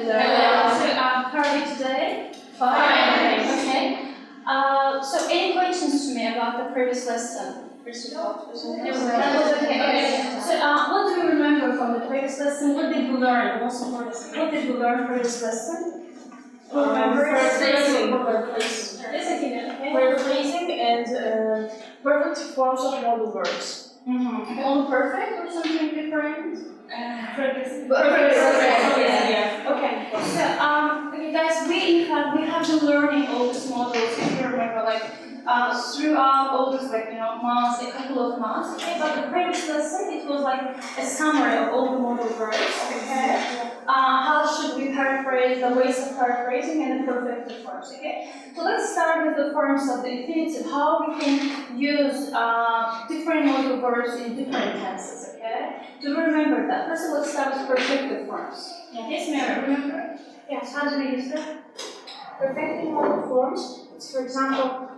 Hello. So, how are you today? Fine. Okay. So, any questions to me about the previous lesson? First of all, that was okay. So, what do you remember from the previous lesson? What did we learn? Most important. What did we learn from this lesson? Paraphrasing. Yes, I can. Okay. Paraphrasing and perfect forms of modal verbs. Only perfect or something different? Perfect. Yeah. Okay. So, okay, guys, we have been learning all these models. If you remember, like throughout all this, like months, a couple of months. Okay, but the previous lesson it was like a summary of all the modal verbs. Okay. How should we paraphrase, the ways of paraphrasing, and the perfective forms. Okay. So let's start with the forms of the infinitive. How we can use different modal verbs in different tenses. Okay. Do you remember that? First of all, let's start with perfective forms. Yes, Mary, remember? Yes. How do we use that? Perfecting modal forms, it's for example,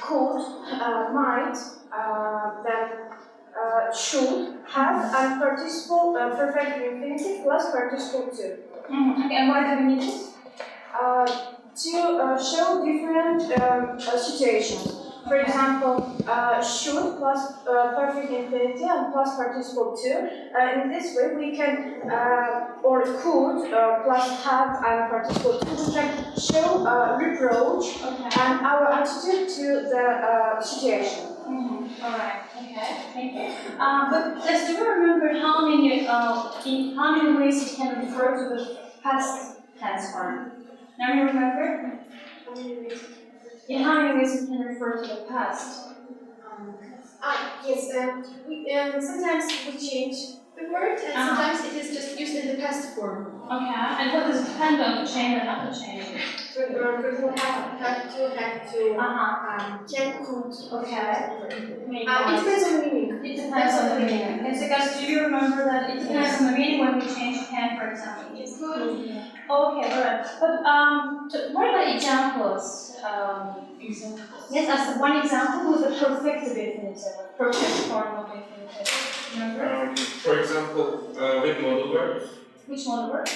could, might, then should, have, and participle, perfect infinitive plus participle too. Okay, and why do we need this? To show different situations. For example, should plus perfect infinitive and plus participle too. In this way, we can, or could plus have and participle too, we can show reproach and our attitude to the situation. Alright, okay, thank you. But do you remember how many in how many ways you can refer to the past tense form? Now you remember? In how many ways you can refer to the past? Yes, sometimes we change the word, and sometimes it is just used in the past form. Okay, and what does it depend on to change or not to change? For example, have to, can, could. Okay. It depends on the meaning. It depends on the meaning. Okay, so guys, do you remember that it depends on the meaning when we change can, for example? Yes. Okay, alright. But what about examples? Yes, as one example was the perfective infinitive, perfect form of infinitive. Remember? For example, with modal verbs. Which modal verb?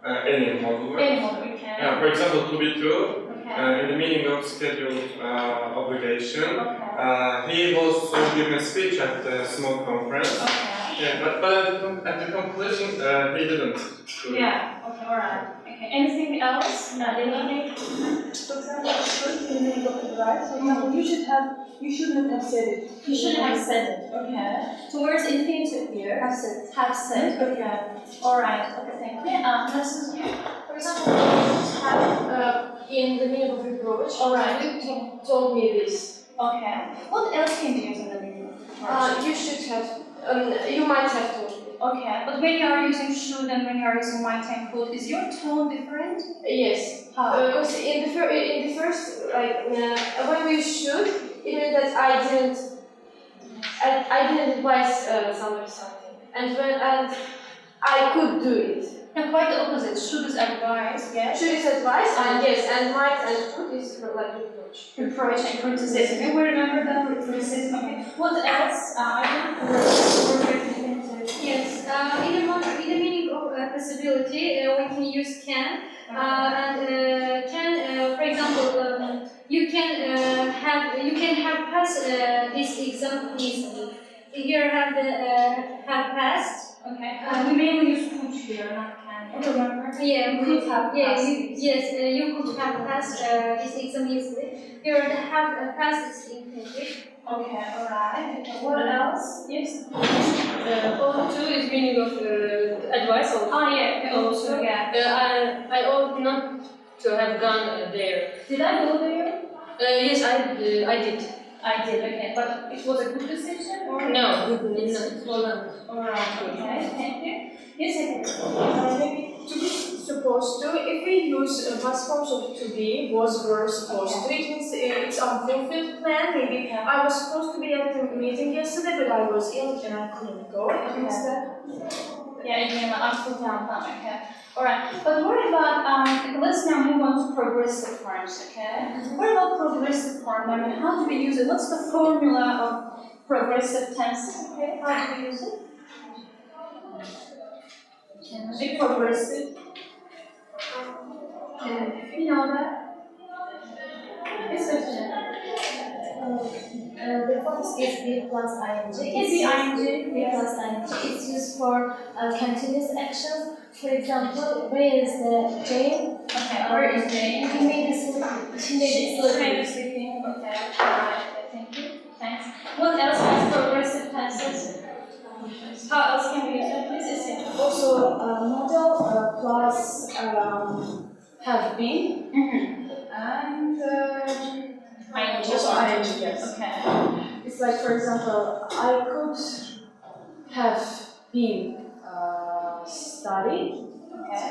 Any modal verb. Any modal, okay. For example, to be true. Okay. In the meaning of scheduled obligation. Okay. He was giving a speech at the small conference. Okay. Yeah, but at the conclusion, he didn't. Yeah. Okay. Alright. Okay. Anything else? No. For example, should in the meaning of advice. For example, you shouldn't have said it. You shouldn't have said it. Okay. So where's infinitive here? Have said. Have said. Okay. Alright. Okay. Thank you. Lessons here. For example, have in the meaning of reproach. Alright. You told me this. Okay. What else can you use in the meaning of reproach? You should have. You might have told me. Okay, but when you are using should and when you are using might and could, is your tone different? Yes. How? Because in the first, like when we should, it means that I didn't advise somebody something, and I could do it. No, quite the opposite. Should is advice, yes. Should is advice, and yes, and might and could is like reproach. Reproach and criticism. Okay, we remember that with criticism. Okay. What else? Perfect infinitive. Yes, in the meaning of possibility, we can use can, and can, for example, you can have passed this exam easily. Here have passed. Okay. We mainly use could here, not can. Okay, remember? Yeah, Could have passed. yes, you could have passed this exam easily. Here the have passed is infinitive. Okay, alright. Okay, what else? Yes? Also is meaning of advice. Also. Oh, yeah, okay, also, yeah. I ought not to have gone there. Did I go there? Yes, I did. I did, okay. But it was a good decision? Or? No, it wasn't. Alright, okay, thank you. Yes, I did. To be supposed to, if we use past forms of to be, was, were, supposed to, it means it's unfulfilled plan. Maybe I was supposed to be at the meeting yesterday, but I was ill and I couldn't go. It means that. Yeah, again, absolutely okay. Alright, but what about, let's now move on to progressive forms, okay? What about progressive form? I mean, how do we use it? What's the formula of progressive tense? Okay, how do we use it? Can we progressive? You know that? Yes, The first is be plus ing. it can be ing. Be plus ing. It's used for continuous actions. For example, where is the Jane? Okay, where is Jane? He made a sleeping. She made a Kind of sleeping. sleeping. Okay, alright, thank you. Thanks. What else has progressive tenses? How else can we use that? Please, is it? Also, model plus have been. And ing. Also ing, yes. Okay. It's like, for example, I could have been studying. Okay.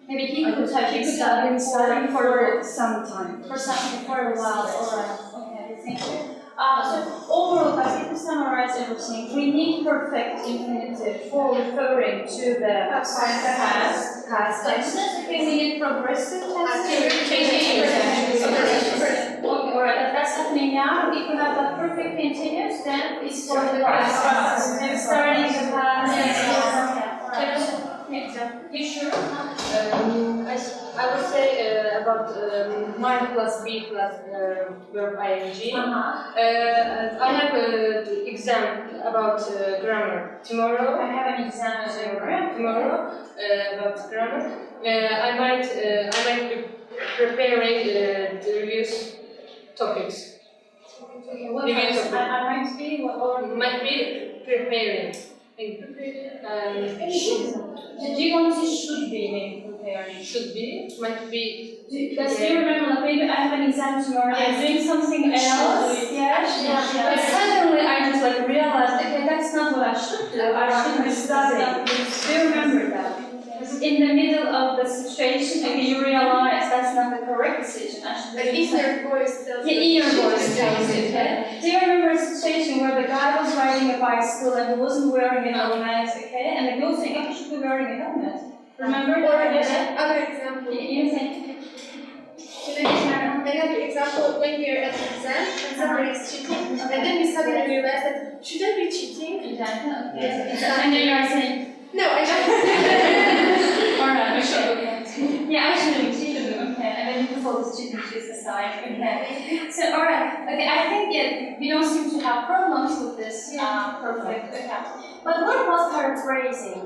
Maybe he could have been studying for some time. for a while. Alright. Okay. Thank you. So overall, guys, if we summarize everything, we need perfect infinitive for referring to the past tenses. We need progressive tenses. Okay, alright, that's happening now. If we have that perfect continuous, then it's for the past. Maybe starting the past. You sure? I would say about mine plus be plus verb ing. I have an exam about grammar tomorrow. I have an exam Tomorrow about grammar. I might be preparing the reviews topics. Okay, what Review else? topic. I might be what or Might be preparing. do you want to say should be maybe preparing? Should be. Might be. Do you remember like maybe I have an exam tomorrow and I'm doing something else? Yeah. But suddenly I just like realized, okay, that's not what I should do. I should be studying. Do you remember that? In the middle of the situation, okay, you realize that's not the correct decision. I should be doing something. voice tells Yeah, inner voice tells you, okay? Do you remember a situation where the guy was riding a bicycle and he wasn't wearing a helmet, okay? And the girl saying, oh, you should be wearing a helmet. Remember that? Other example. You think? Another example, when we are at an exam and somebody is cheating, and then we suddenly realize that, should I be cheating? Exactly. Okay. And then you are saying, No, I shouldn't. alright, okay. Yeah, I shouldn't, she shouldn't, okay. And then you put all this cheating shit aside, okay. So, alright, okay, I think we don't seem to have problems with this. Perfect, okay. But what about paraphrasing?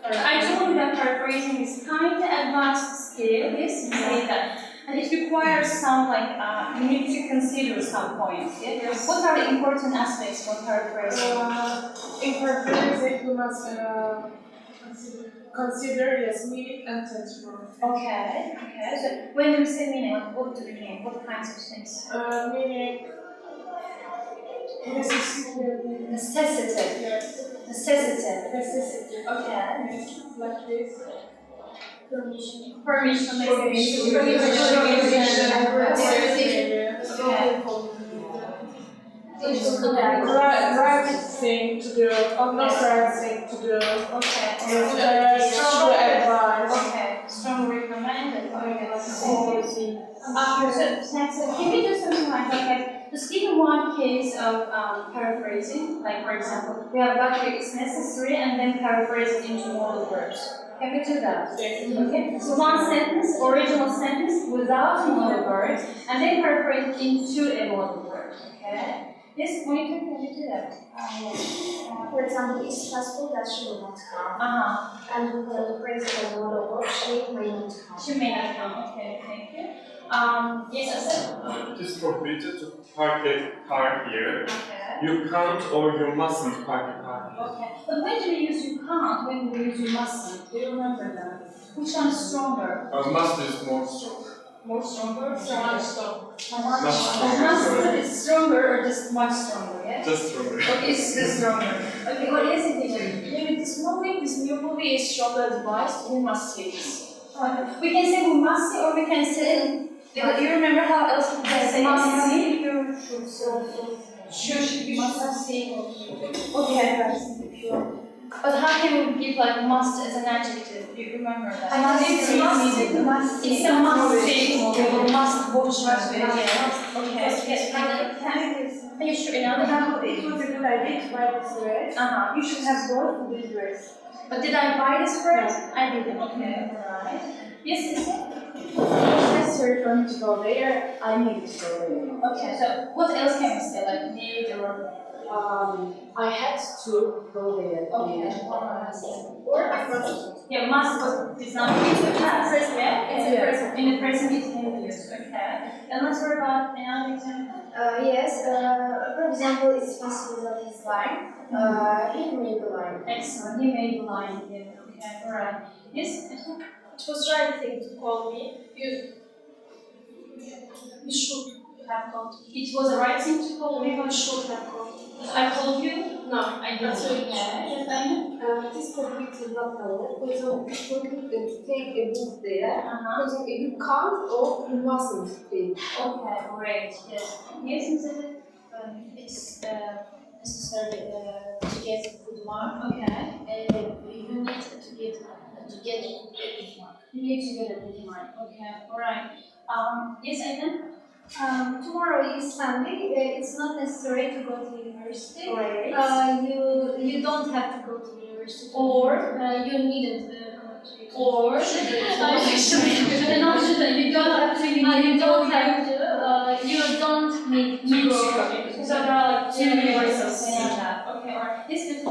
I told you that paraphrasing is kind of advanced skill, yes, you say that. And it requires some, like, you need to consider some points, yeah? Yes. What are the important aspects for paraphrasing? In paraphrasing, we must consider yes, meaning and tense form. Okay. So when we say meaning, what do we mean? What kinds of things? Meaning Necessity. Yes. Necessity. Okay. Like this. Permission. Right thing to do, not right thing to do. Okay. Strong advice. Okay. Strong recommended. So can we do something like that? Like, just give me one case of paraphrasing. Like, for example, we have got to it's necessary and then paraphrase it into modal verbs. Can we do that? Yes. Okay. So one sentence, original sentence without modal verbs, and then paraphrase it into a modal verb. Okay. Yes, monitor, can you do that? Yes. For example, it's possible that she will not come. And we can phrase the model of she may not come. She may not come. Okay, thank you. Yes, I said. It is prohibited to park the car here. Okay. You can't or you mustn't park the car here. Okay. But when do we use you can't? When do we use you mustn't? Do you remember that? Which one is stronger? Must is more strong. More stronger? Much stronger. Must is stronger or just much stronger, yeah? Just stronger. Okay, it's just stronger. Okay, what is it here? Maybe this new movie is stronger advice, we must see this. We can say we must see or we can say. Do you remember how else we can say must see? Should be must see. Okay. But how can we give like must as an adjective? Do you remember that? It's a must see. Or must watch must be. Okay. Are you sure? Another It was a good idea to write this verse. You should have both of these words. But did I buy this first? I didn't. Okay, alright. Yes, is it? It was necessary for me to go there. I needed to go there. Okay, so what else can we say? Like need or I had to go there. okay. Or I must. Yeah, must was designed in the past. Yeah, It's a present. in the present it can be used. Okay. And let's talk about another example. Yes, for example, it's possible that his line, he made the line. Excellent. He made the line. Yeah. Okay. Alright. Yes. It was right thing to call me. You should have called. It was the right thing to call me. You should have called. I called you. No, I didn't. That's really Yes, I know. This topic is not covered. For example, to take a book there. For example, you can't or you mustn't take. Okay, great. Yes. Yes, Mrs. It's necessary to get a good mark. Okay. You need to get a good mark. You need to get a good mark. Okay. All right. Yes, Aydan. Tomorrow is Sunday. It's not necessary to go to university. Great. You don't have to go to university. Or you needn't go to or not shouldn't. You don't have to. you don't have to. You don't need to Need to go. go. So there are like two Yeah. universals saying that. Okay. All right. Yes, Mrs.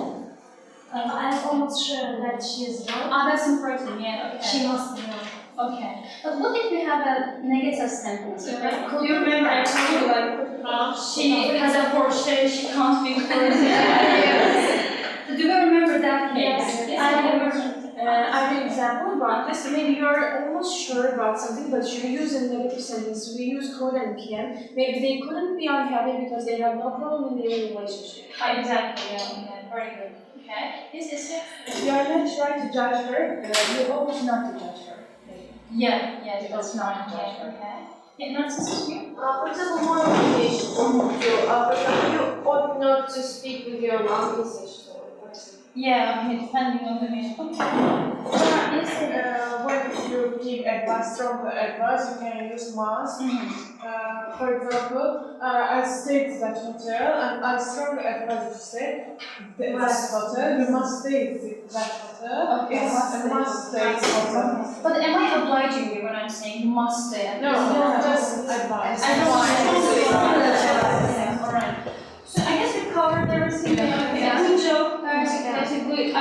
I'm almost sure that she is wrong. That's important. Yeah. Okay. She must be wrong. Okay. But what if we have a negative sentence? Okay. Could Do you remember I told you like she has a Porsche, she can't be Porsche. Do you remember that case? Yes, I remember. I have an example about this. Maybe you're almost sure about something, but you use a negative sentence. We use could and can. Maybe they couldn't be unhappy because they have no problem in their relationship. Exactly. Yeah. Okay. Very good. Okay. Yes, yes, yes. If you are not trying to judge her, you always not to judge her. Yeah. Yeah. That's not okay. Okay. Yeah. Not just you. For example, more obligation. So, for example, you ought not to speak with your mom in such a person. Yeah. Okay. Depending on the meaning. Okay. Yes. When you give advice, strong advice, you can use must. For example, I stayed at that hotel and I strongly advise you to stay at that hotel. You must stay at that hotel. Okay, It's a must stay hotel. But am I obliging you when I'm saying you must stay? No, just advice. Alright. So I guess we covered everything. Yeah. Good job, guys. I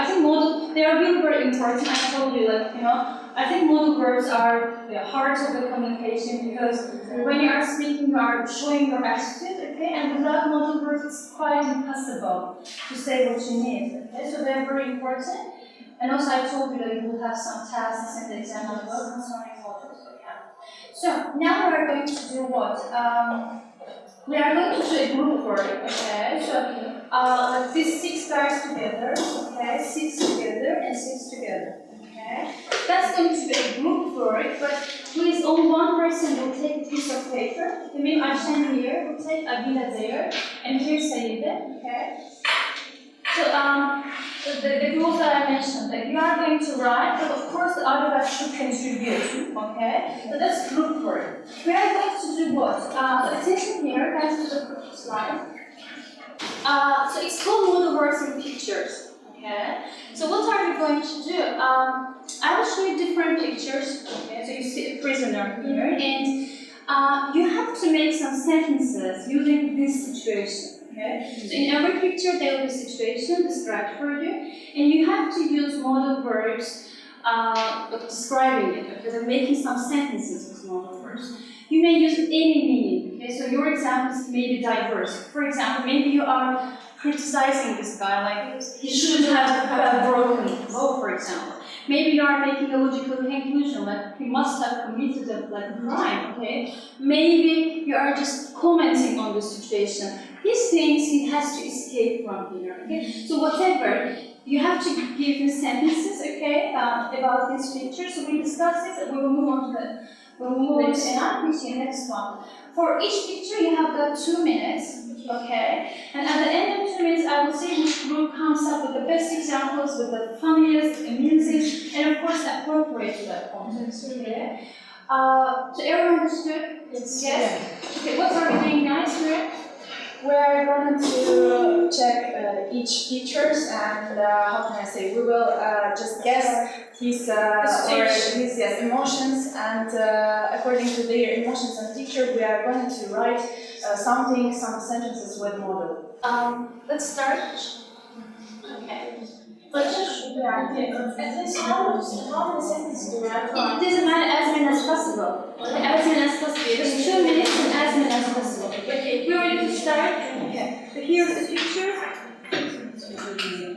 think modal, they are really very important. I told you, like, I think modal verbs are the heart of the communication because when you are speaking, you are showing your attitude, okay? And without modal verbs, it's quite impossible to say what you need, okay? So they're very important. And also, I told you that you will have some tasks in the exam as well concerning modals, okay? So now we are going to do what? We are going to do a group work, okay? So these 6 guys together, okay? 6 together and 6 together, okay? That's going to be a group work, but please only one person will take a piece of paper. I mean, Ayşen here will take Abila there, and here Sayide, okay? So the rules that I mentioned, that you are going to write, but of course the other guys should contribute, okay? So that's group work. We are going to do what? So attention here, guys, to the slide. So it's called modal verbs in pictures, okay? So what are we going to do? I will show you different pictures, okay? So you see a prisoner here, and you have to make some sentences using this situation. Okay. So in every picture there will be a situation described for you, and you have to use modal verbs describing it, okay? So making some sentences with modal verbs. You may use any meaning, okay? So your examples may be diverse. For example, maybe you are criticizing this guy, like he shouldn't have broken the law, for example. Maybe you are making a logical conclusion, like he must have committed a crime, okay? Maybe you are just commenting on the situation. These things he has to escape from here, okay? So whatever, you have to give him sentences, okay, about this picture. So we discussed this, and we will move on to the next one. For each picture, you have got 2 minutes, okay? And at the end of 2 minutes, I will say which group comes up with the best examples, with the funniest, amusing, and of course appropriate to that context, okay? So everyone understood? Yes? Okay, what are we doing, guys, here? we are going to check each teachers and how can I say, we will just guess his emotions, and according to their emotions and teacher, we are going to write some sentences with model. Let's start. Okay. But at least how many sentences do we have? It doesn't matter, as many as possible. As many as possible. Just 2 minutes and as many as possible. Okay, we're ready to start. Okay. So here's the picture.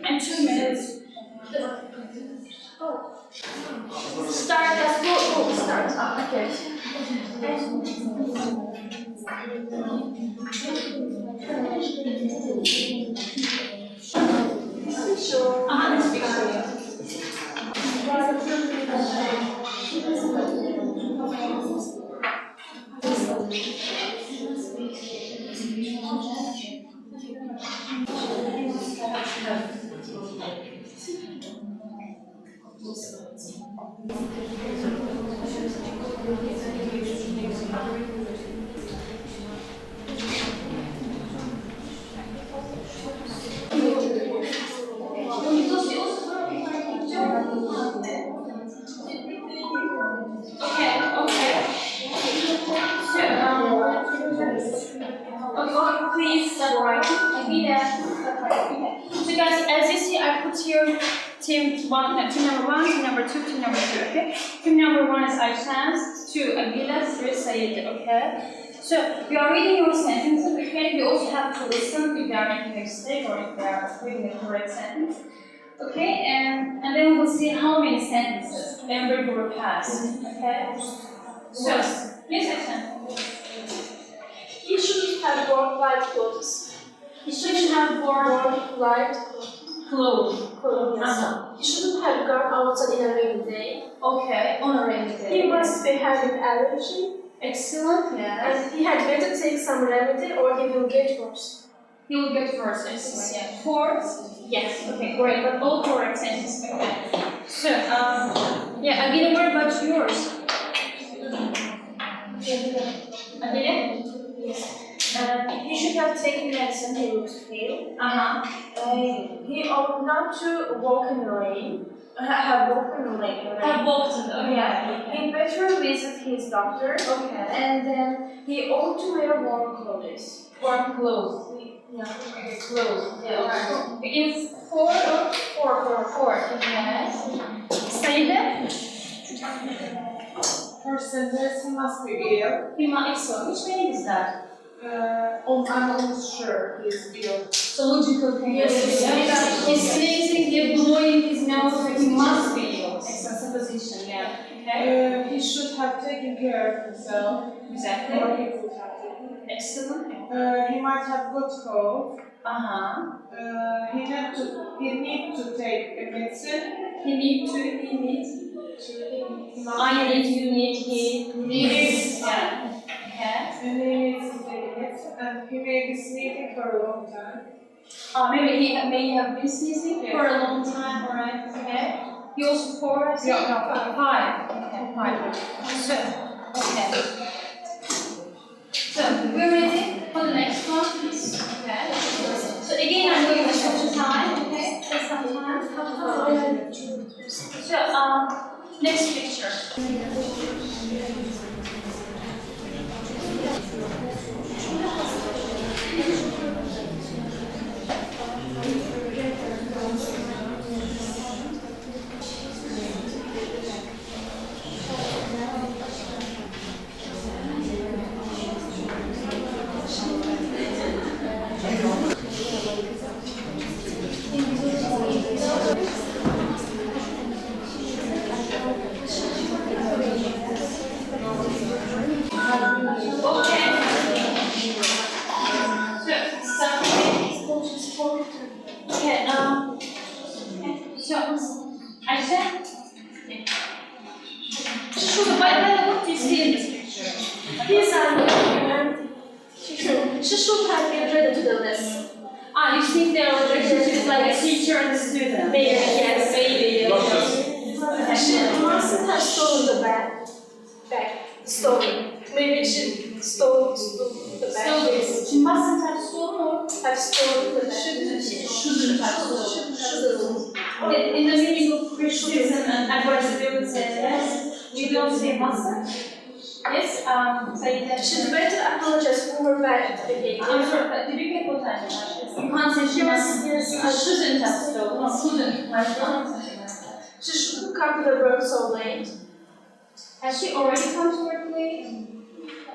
And 2 minutes. Start, let's go, start. Okay. Sure. This picture. Please start writing. So guys, as you see, I put here team number 1, team number 2, team number 3. Okay. Team number 1 is Ayşe, 2 Agila, 3 Sayed. Okay. So you are reading your sentences. Okay. You also have to listen if they are making a mistake or if they are reading the correct sentence. Okay. And then we will see how many sentences every group has. Okay. So yes, Ayşe. He shouldn't have worn white clothes. He shouldn't have worn white clothes. Yes. He shouldn't have gone outside in a rainy day. Okay, on a rainy day. He must be having allergy. Excellent, yes. And he had better take some remedy or he will get worse. He will get worse, excellent, yeah. 4? Yes, okay, great, but all correct sentences. Okay. So, yeah, Agila, what about yours? Agila? Yes. He should have taken medicine, he looked pale. He ought not to walk in the rain. Have walked in the rain. Have walked in the rain. Yeah. He better visit his doctor. Okay. And then he ought to wear warm clothes. Warm clothes. Yeah. Okay, clothes. Yeah, alright. Begins 4 or 4. Yes. Sayed? First sentence, he must be ill. He must be ill. Which meaning is that? I'm almost sure he is ill. So logical thing is he's sneezing, he's blowing his nose, so he must be ill. Excellent supposition, yeah. Okay. He should have taken care of himself. Exactly. Or he could have taken. Excellent. He might have got cold. He need to take a medicine. He needs. Yeah. Okay. And he needs to take a medicine, and he may be sneezing for a long time. Maybe he may have been sneezing for a long time, alright, okay. He also 4, Yeah. No, 5. Okay, 5. So, okay. So, we're ready for the next one, please. Okay. So again, I'm going to show you time, okay? Take some time. So, next picture. stolen. Maybe she stole the bag. She mustn't have stolen or Have stolen the bag. shouldn't have stolen. Okay, in the meaning of criticism and advisability, yes, we don't say mustn't. Yes, say that. She'd better apologize for her bad behavior. I'm sorry, but did you get what I meant? You can't say she must. Yes, I shouldn't have stolen. Shouldn't. Like something like that. She shouldn't come to the work so late. Has she already come to work late?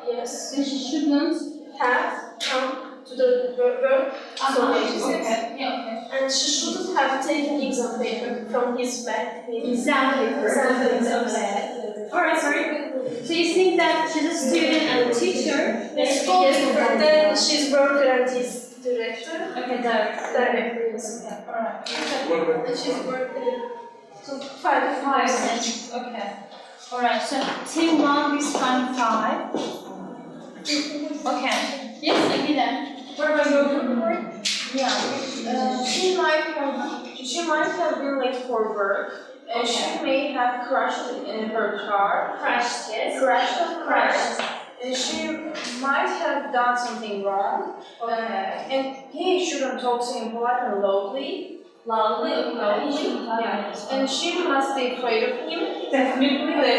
Yes. Then she shouldn't Have come to the work so late. She says. Okay. Yeah. Okay. And she shouldn't have taken exam paper from his bag. Exam paper. Alright, sorry. So you think that she's a student and a teacher? Yes, but then she's worker and he's director. Okay, director. Director, yes. Okay, alright. And she's worker. So 5 cents. Okay. Alright, so team 1 is time 5. Okay. Yes, I get that. What about your report? Yeah. She might have been late for work. She may have crashed in her car. Crashed, yes. Crashed. And she might have done something wrong. And he shouldn't talk to him polite and loudly. Yeah. And she must be afraid of him. Definitely.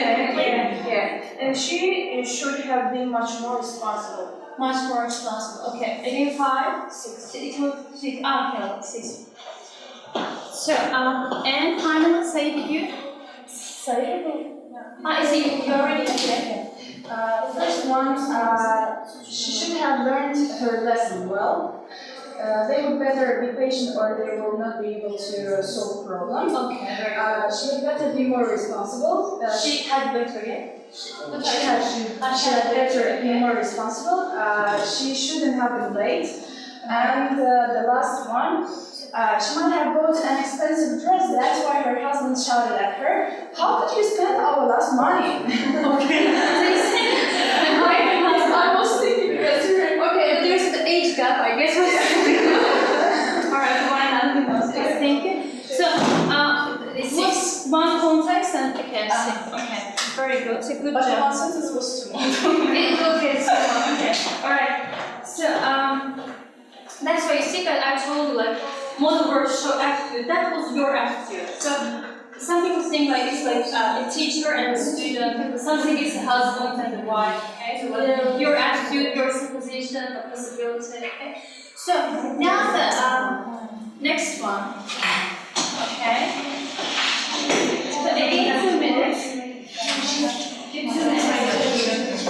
Yeah. And she should have been much more responsible. Much more responsible. Okay. Again 5, 6. It was 6. Okay, 6. So, and finally say it again. Say it. I see, you already okay. The first one, she should have learned her lesson well. They would better be patient or they will not be able to solve problems. Okay. She would better be more responsible. She had better, yeah? She had better be more responsible. She shouldn't have been late. And the last one, she might have bought an expensive dress. That's why her husband shouted at her, "How could you spend our last money?" I was thinking because Okay, but there's the age gap, I guess. Alright, why not? Thank you. So, what's one context and okay, 6. Okay, very good. So good But job. one sentence was too long. It's okay, so okay. Alright. So that's why you see that I told you like model verbs show attitude. That was your attitude. So some people think like it's like a teacher and a student. Something is a husband and a wife. Okay, so like your attitude, your supposition, the possibility. Okay. So now the next one. Okay. So again 2 minutes. Give 2 minutes.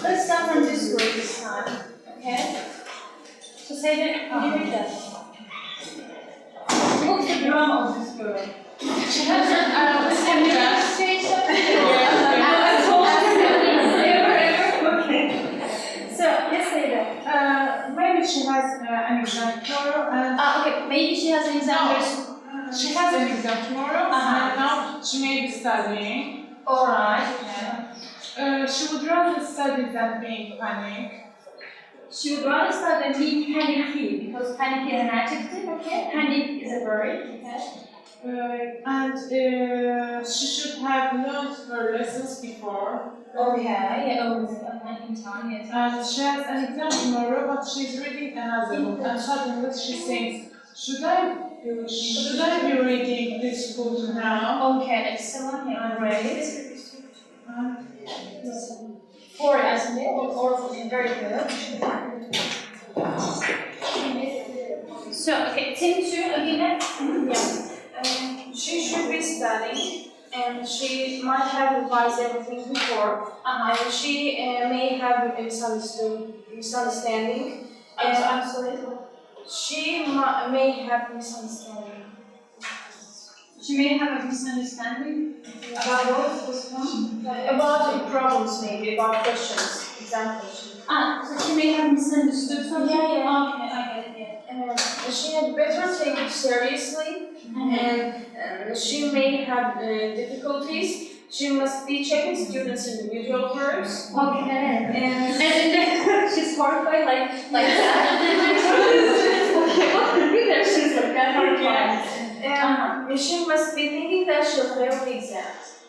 Let's start from this word this time, okay? So say that, can you read that? What's the drama of this girl? She has a seminar. Okay. So, let's say that. Maybe she has an exam tomorrow and... Okay, maybe she has an exam. She has an exam tomorrow and now she may be studying. Alright. She would rather study than be in panic. She would rather start than being panicky, because panicky is an adjective, okay? Panic is a verb, okay? And she should have learned her lessons before. Okay, yeah, in time, yes. And she has an exam tomorrow, but she's reading another book. And suddenly she thinks, should I be reading this book now? Okay, excellent, yeah, great. 4 as well, or very good. So, okay, team 2 again. She should be studying, and she might have revised everything before, and she may have a misunderstanding. I'm sorry. She may have misunderstanding. She may have a misunderstanding About what? About problems, maybe, about questions, exam questions. so she may have misunderstood something? Yeah. Okay, I get it, yeah. She had better take it seriously, and she may have difficulties. She must be checking students' individual verbs. Okay. And then she's horrified, like that. What could be there? She's like that horrified. And she must be thinking that she'll fail the exams.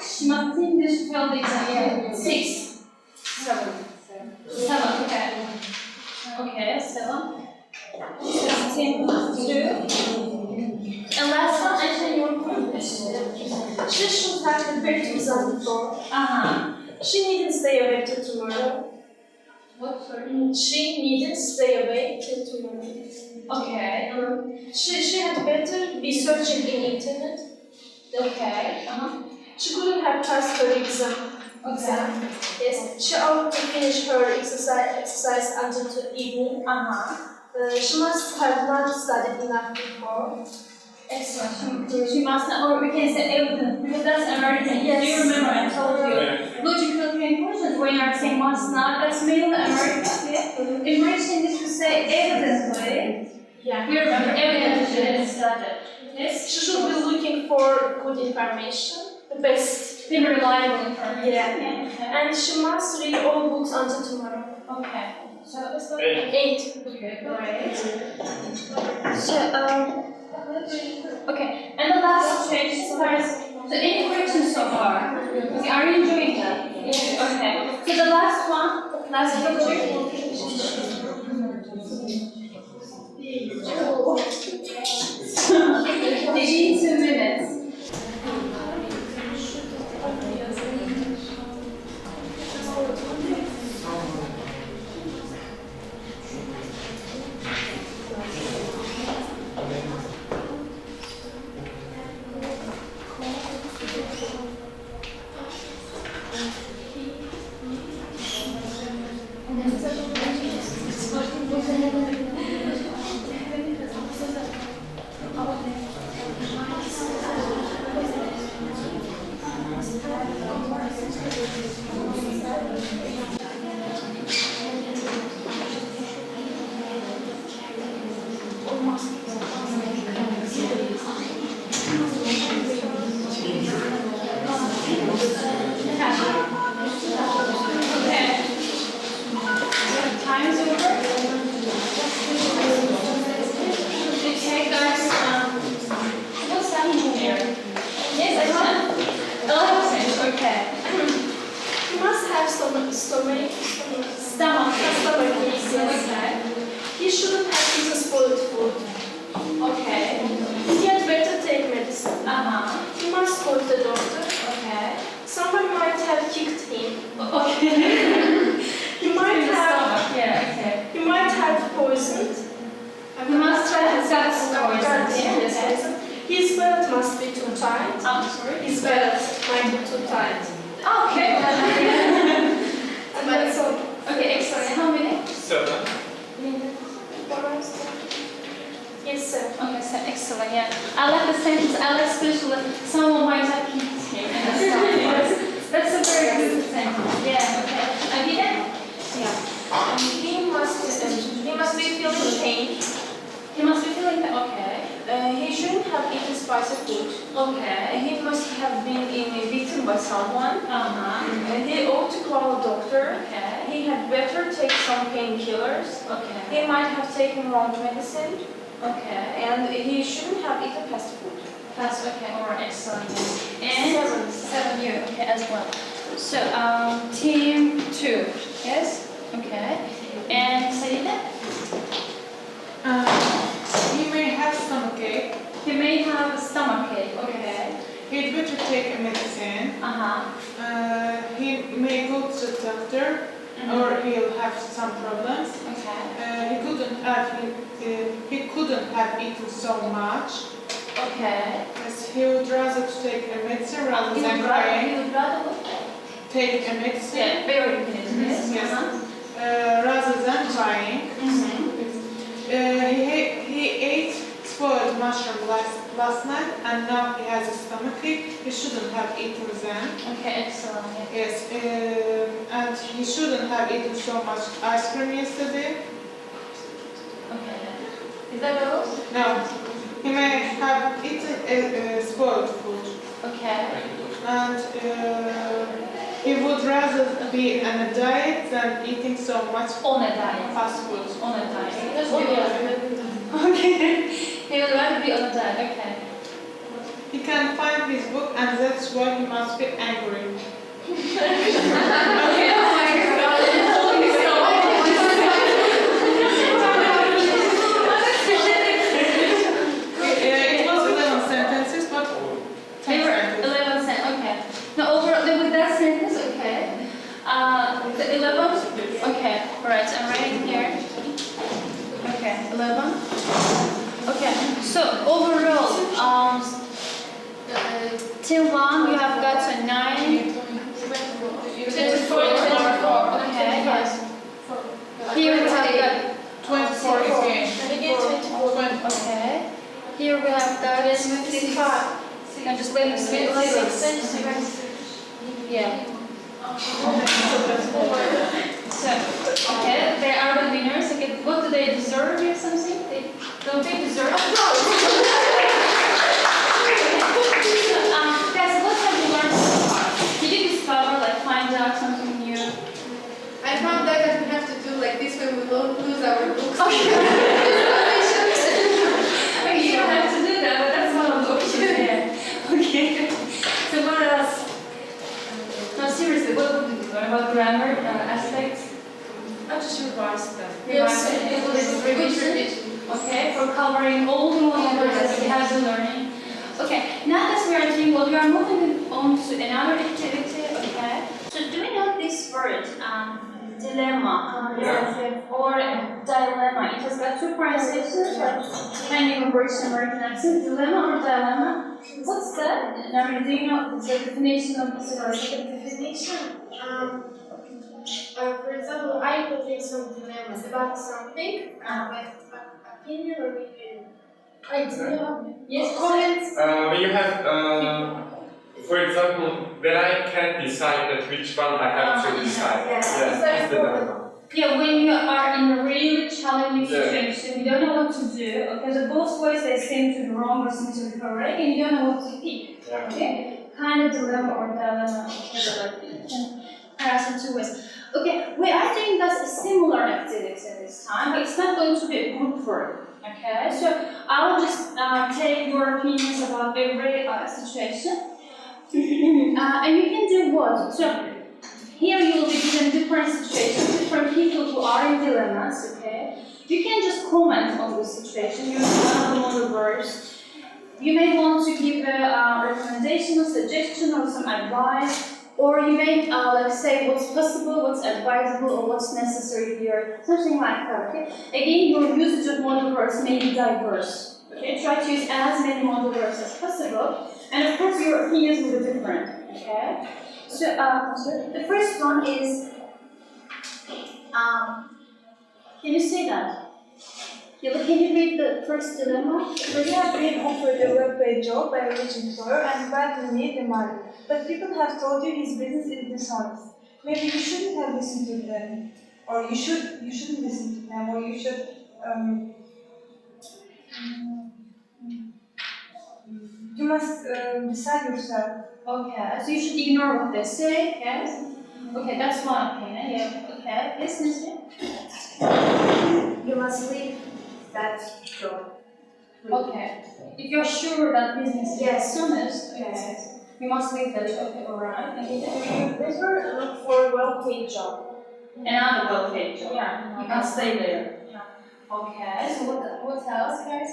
She must think that she failed the exam. Yeah. 6. 7. 7, okay. Okay, 7. 16, 2. And last one, actually, your point. She should have prepared the exam before. She needn't stay awake till tomorrow. What, sorry? She needn't stay awake till tomorrow. Okay. She had better be searching in internet. Okay. She couldn't have passed her exam. Yes. She ought to finish her exercise until the evening. She must have not studied enough before. Excellent. She must not, or we can say evidence, because that's American. Yes. Do you remember I told you? Logical conclusions, when you are saying must not, that's mainly American. Yeah? In British English, we say evidently. Yeah. We remember evidently studied. Yes. She should be looking for good information, the best. The reliable information. Yeah. And she must read all books until tomorrow. Okay. So it's like 8. Okay, great. So, okay, and the last page starts. So any questions so far? Okay, are you enjoying that? Okay. So the last one, last picture. Maybe 2 minutes. He shouldn't have eaten spoiled food. Okay. He had better take medicine. He must go to the doctor. Okay. Someone might have kicked him. Okay. He might have. Yeah. Okay. He might have poisoned. He must have poisoned. Yes. His belt must be too tight. I'm sorry. His belt might be too tight. Okay. And that's all. Okay. Excellent. How many? 7. Yes, sir. Okay, so excellent, yeah. I like the sentence, I like especially someone might have kicked him in the stomach. That's a very good sentence. Yeah, okay. Again? He must be feeling pain. He must be feeling, okay. he shouldn't have eaten spicy food. Okay. He must have been beaten by someone. He ought to call a doctor. Okay. He had better take some painkillers. Okay. He might have taken wrong medicine. Okay. And he shouldn't have eaten fast food. Fast, okay, alright, excellent. And 7 you, okay, as well. So, team 2, yes? Okay. And Saida? He may have stomachache. He may have a stomachache, okay. He'd better take a medicine. He may go to the doctor, or he'll have some problems. Okay. He couldn't have eaten so much. Okay. Yes, he would rather take a medicine rather than crying. He would rather what? Take a medicine. Yeah, very good. Yes. Rather than crying. He ate spoiled mushroom last night, and now he has a stomachache. He shouldn't have eaten them. Okay, excellent. Yes, and he shouldn't have eaten so much ice cream yesterday. Okay. Is that all? No, he may have eaten spoiled food. Okay. And he would rather be on a diet than eating so much On a diet. fast food. On a diet. Okay. He would rather be on a diet, okay. He can't find his book, and that's why he must be angry. Okay, oh my God. It was 11 sentences, but They were 11 sentences, okay. Now with that sentence, okay. The 11th, okay, right, I'm writing here. Okay, 11. Okay, so overall, till 1 you have got a 9. 24, okay, yes. Here we have got 24 again. okay. Here we have got 25. Now just let me see. Yeah. So, okay, they are the winners. Okay, what do they deserve or something? Don't they deserve? Guys, what have you learned so far? Did you discover, like, find out something new? I found out that we have to do like this when we don't lose our books. Okay, you don't have to do that, but that's one of the options there. Okay. So what else? No, seriously, what would you learn about grammar aspects? I just revised them. It was revision. Okay, for covering all the words that we have been learning. Okay, now that we are doing, well, we are moving on to another activity. Okay. So do we know this word, dilemma, or dilemma? It has got two pronunciations, like depending on British American accent. Dilemma or dilemma? What's that? Now, do you know the definition of this word? The definition, for example, I could make some dilemmas about something, with opinion or with idea. Yes, comments. When you have, for example, when I can't decide which one I have to decide. Yeah, it's the dilemma. Yeah, when you are in a really challenging situation, you don't know what to do. Okay, so both ways they seem to be wrong or seem to be correct, and you don't know what to pick. Yeah. Okay, kind of dilemma or dilemma. Okay, like you can pass in two ways. Okay, we are doing a similar activity this time, but it's not going to be a group work. Okay, so I will just take your opinions about every situation, and you can do what? So here you will be given different situations, different people who are in dilemmas. Okay, you can just comment on the situation. You have one of the words. You may want to give a recommendation, or suggestion, or some advice. Or you may like say what's possible, what's advisable, or what's necessary here, something like that. Okay. Again, your usage of modal verbs may be diverse. Okay. Try to use as many modal verbs as possible, and of course your opinions will be different. Okay. So the first one is can you say that? Can you read the first dilemma? We have been offered a web-based job by a rich employer and badly need the money. But people have told you his business is dishonest. Maybe you shouldn't have listened to them, or you shouldn't listen to them, or you should must decide yourself. Okay, so you should ignore what they say, yes? Okay, that's one opinion, yeah. Okay, yes, Nisha? You must leave that job. Okay. If you're sure that business is Yes. dishonest, Yes. you must leave that job, alright? You better look for a well-paid job. Another well-paid job. Yeah. You can't stay there. Yeah. Okay, so what else, guys?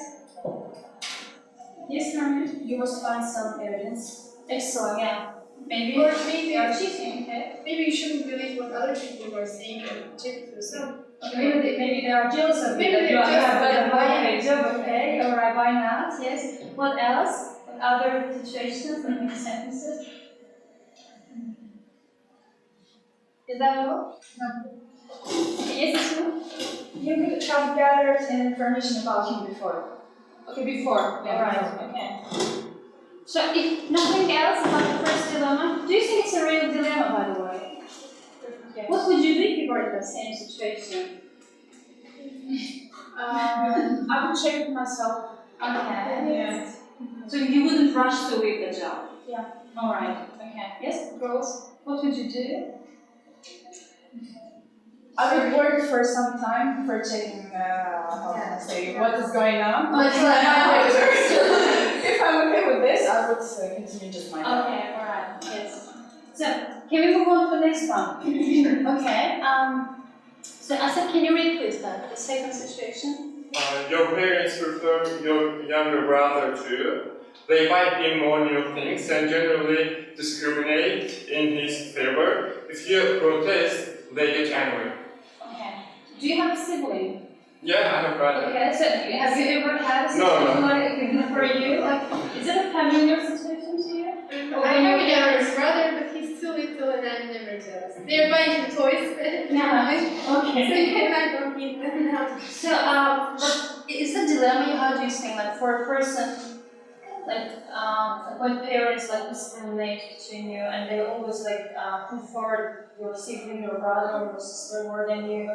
Yes, Norman? You must find some evidence. Excellent, yeah. Maybe Or maybe- they are cheating, okay? Maybe you shouldn't believe what other people are saying and check it yourself. Maybe they are jealous of you. Maybe that they're you just have like a buying well-paid job, okay? Alright, why not? Yes. What else? What other situations and make sentences? Is that all? No. Yes, it's true. You could have gathered information about him before. Okay, before. Yeah, Alright, okay. So if nothing else about the first dilemma, do you think it's a real dilemma, by the way? What would you do if you were in the same situation? I would check it myself. Okay. Yeah. So you wouldn't rush to leave the job? Yeah. Alright, okay. Yes, girls, what would you do? I would work for some time for checking, how can I say, what is going on. Oh, it's like, If I'm okay with this, I would continue just my job. okay, alright, yes. So, can we move on to the next one? Okay, so Asad, can you read please the second situation? Your parents prefer your younger brother too. They buy him more new things and generally discriminate in his favor. If you protest, they get angry. Okay. Do you have a sibling? Yeah, I have brother. Okay, so have you ever had a No, situation no. like good for you? Like, is it a familiar situation to you? I have a younger brother, but he's too little and I'm never jealous. They're buying him toys. So Okay. you cannot compete with them. So, is the dilemma, how do you think, like for a person, like when parents like discriminate between you and they always like prefer your sibling, your brother or your sister more than you?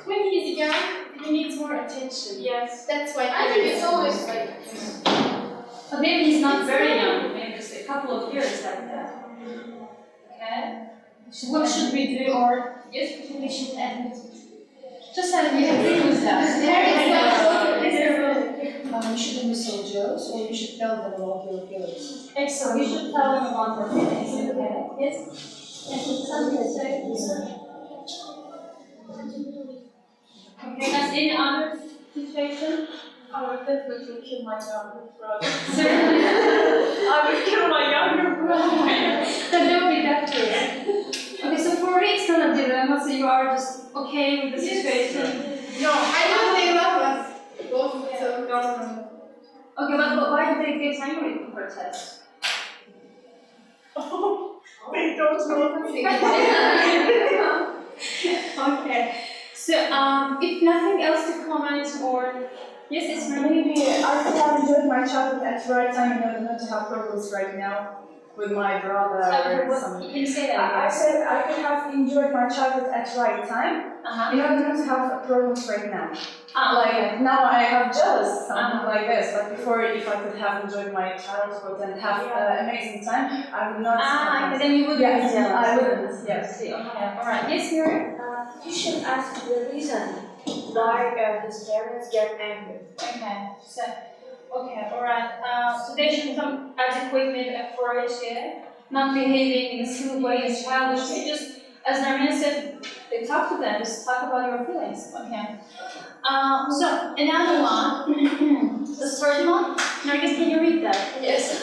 When he's young, he needs more attention. Yes. That's why I think it's always like But maybe he's not very young, maybe just a couple of years like that. Okay. So what should we do, or yes, we should admit? Just admit agree with that. You shouldn't be so jealous, or you should tell them about your feelings. Excellent. You should tell them about your feelings. Okay. Yes. Yes. Something to say. Okay. Has any other situation? I would definitely kill my younger brother. Certainly. I would kill my younger brother. Then don't be that clear. Okay, so for me it's not a dilemma, so you are just okay with the situation. no, I know they love us both. So No. Okay, but why do they get angry to protest? They don't know. Okay. So if nothing else to comment or yes, it's Maybe I could have enjoyed my childhood at the right time in order not to have problems right now with my brother or something. Can you say that? I said I could have enjoyed my childhood at the right time in order not to have problems right now. Like now I have jealous, something like this, but before if I could have enjoyed my childhood and have amazing time, I would not have. Then you wouldn't Yeah, be jealous. I wouldn't, yes. Okay, alright. Yes, Miriam? You should ask the reason why his parents get angry. Okay, so, okay, alright. So there should be some adequate maybe approach here, not behaving in a silly way, as childish way, just as Narmina said, they talk to them, just talk about your feelings. Okay. So another one, the third one. Nargis, can you read that? Yes.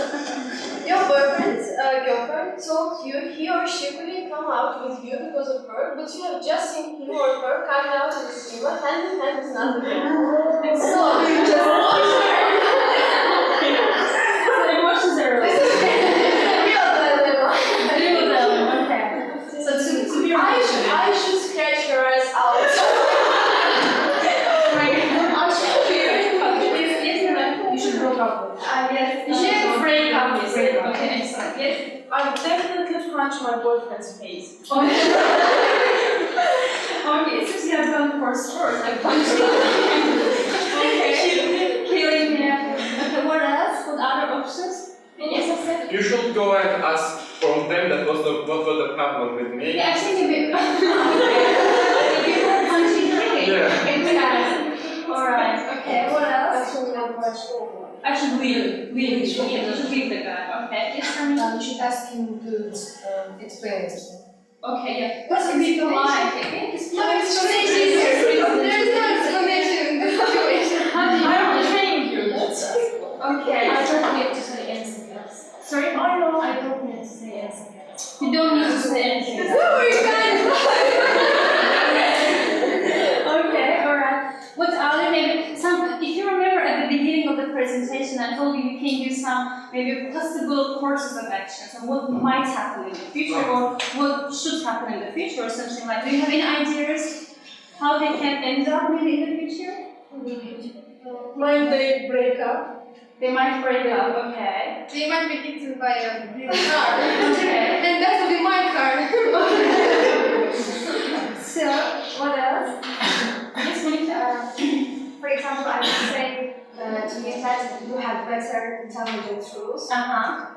Your boyfriend's girlfriend told you he or she couldn't come out with you because of her, but you have just seen him or her coming out of the cinema hand in hand with another girl. So you just watch her. So emotions are This is a real dilemma. real dilemma. Okay. So to be I should scratch her ass out. You should break up with her. Yes. You should break up with her. Okay, excellent. Yes. I would definitely punch my boyfriend's face. Okay, it seems you have gone for sport, like punching. Okay. Killing him. Okay, what else? What other You should go and ask from them that what was the problem with me. Yeah, I think a bit. Yeah. Alright, okay, what else? I should leave. You should leave the guy. Okay, yes, for me. You should ask him to explain it. Okay, yeah. What's the be polite? Okay, just No explanation. There is no explanation in this situation. I don't train you. Okay. I don't need to say anything else. Sorry? I don't need to say anything else. You don't need to say anything. No, you guys. Okay, alright. What other maybe some if you remember at the beginning of the presentation I told you you can use some maybe possible courses of action. So what might happen in the future or what should happen in the future or something like that. Do you have any ideas how they can end up maybe in the future? Might they break up? They might break up, okay. They might be eaten by a real car. Okay. And that will be my car. So what else? Yes, Monica. For example, I would say to me that you have better intelligence rules than lying.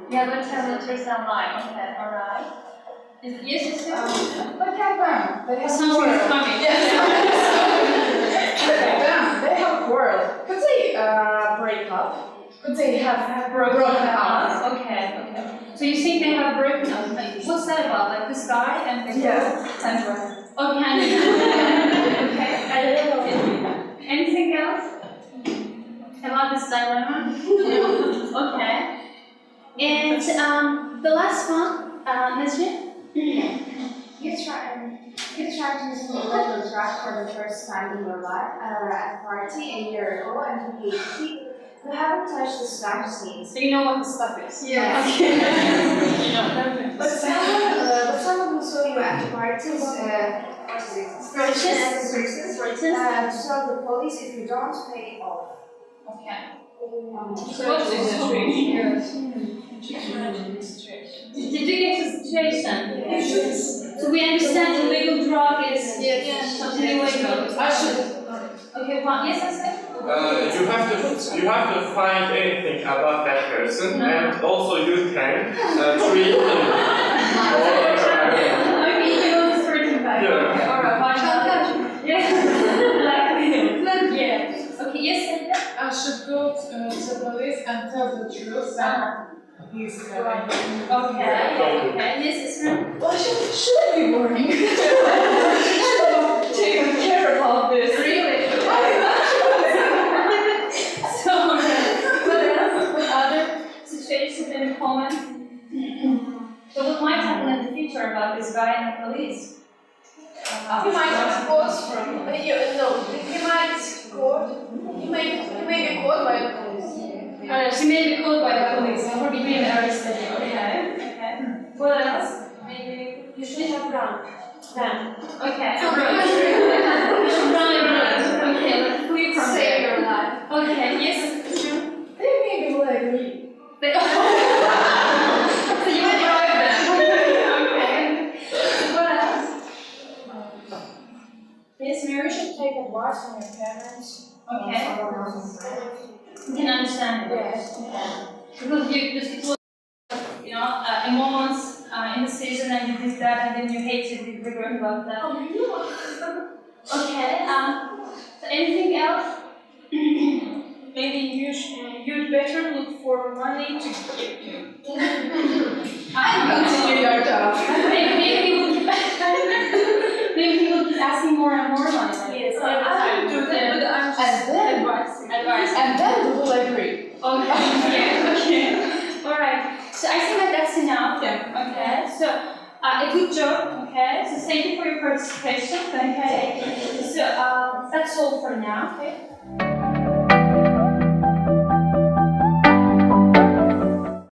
Yeah, but tell letters down line. Okay, alright. Yes, Look at them. They have something is coming. Look at them. They have quarrel. Could they break up? Could they have broken up? Okay. So you think they have broken up? Like, what's that about? Like this guy and the girl? Okay. Okay. I don't know. Anything else about this dilemma? Okay. And the last one, Nasrin? You try to use a legal drug for the first time in your life at a party a year ago and you hate it. You haven't touched the stuff since. So you know what the stuff is? Yeah. But someone who saw you at parties, to tell the police if you don't pay off. Okay. So what's the situation? Did you get the situation? So we understand the legal drug is something illegal. Okay, one. Yes, I said. You have to find anything about that person, and also you can treat him. Okay, you know this person back. Yeah. Okay, alright, fine. Yes. Yeah. Okay, yes, Cynthia? I should go to the police and tell the truth that he's having. Okay. Yes, Isra? Well, should I be worrying? Take care about this. Really? So, what else? What other situations in common? So what might happen in the future about this guy and the police? He might cause from. He might caught. He may be caught by the police. She may be called by the police or be being arrested. Okay. What else? Maybe You should have run. Okay. Run. Okay, let's flee from there. Save your life. Okay, yes. They maybe will agree. So you would drive them. Okay. What else? Yes, Mary should take advice from your parents. Okay. You can understand it. Yes. Because it was, a moment in the season and you did that and then you hated it, regret about that. Okay. So anything else? Maybe you'd better look for money to give you. Continue your job. Maybe he would maybe he would be asking more and more money. Yes, every I time. would do that, but I'm just Advice. And then we will agree. Okay. Okay. All right. So I think that's enough. Yeah. Okay. So a good job. Okay. So thank you for your participation. Okay. So that's all for now. Okay.